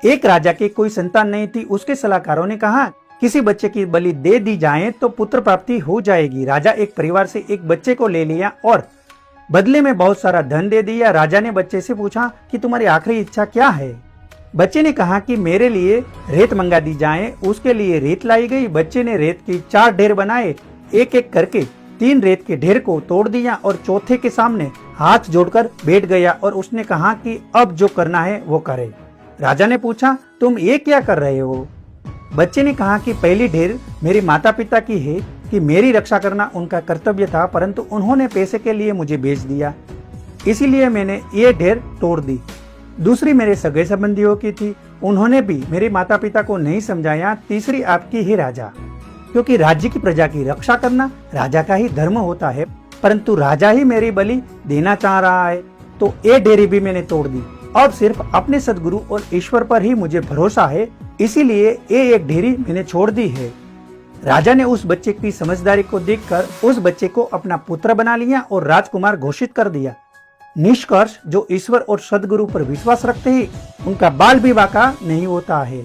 एक राजा के कोई संतान नहीं थी। उसके सलाहकारों ने कहा, किसी बच्चे की बलि दे दी जाए तो पुत्र प्राप्ति हो जाएगी। राजा एक परिवार से एक बच्चे को ले लिया और बदले में बहुत सारा धन दे दिया। राजा ने बच्चे से पूछा कि तुम्हारी आखिरी इच्छा क्या है। बच्चे ने कहा कि मेरे लिए रेत मंगा दी जाए। उसके लिए रेत लाई गई। बच्चे ने रेत की 4 ढेर बनाए। एक एक करके 3 रेत के ढेर को तोड़ दिया और चौथे के सामने हाथ जोड़कर बैठ गया और उसने कहा कि अब जो करना है वो करे। राजा ने पूछा, तुम ये क्या कर रहे हो? बच्चे ने कहा कि पहली ढेर मेरे माता पिता की है कि मेरी रक्षा करना उनका कर्तव्य था, परंतु उन्होंने पैसे के लिए मुझे बेच दिया, इसीलिए मैंने ये ढेर तोड़ दी। दूसरी मेरे सगे संबंधियों की थी, उन्होंने भी मेरे माता पिता को नहीं समझाया। तीसरी आपकी ही राजा, क्योंकि राज्य की प्रजा की रक्षा करना राजा का ही धर्म होता है, परंतु राजा ही मेरी बलि देना चाह रहा है, तो ये डेरी भी मैंने तोड़ दी। अब सिर्फ अपने सदगुरु और ईश्वर पर ही मुझे भरोसा है, इसीलिए ये एक ढेरी मैंने छोड़ दी है। राजा ने उस बच्चे की समझदारी को देखकर उस बच्चे को अपना पुत्र बना लिया और राजकुमार घोषित कर दिया। निष्कर्ष, जो ईश्वर और सदगुरु पर विश्वास रखते हैं उनका बाल विवाह नहीं होता है।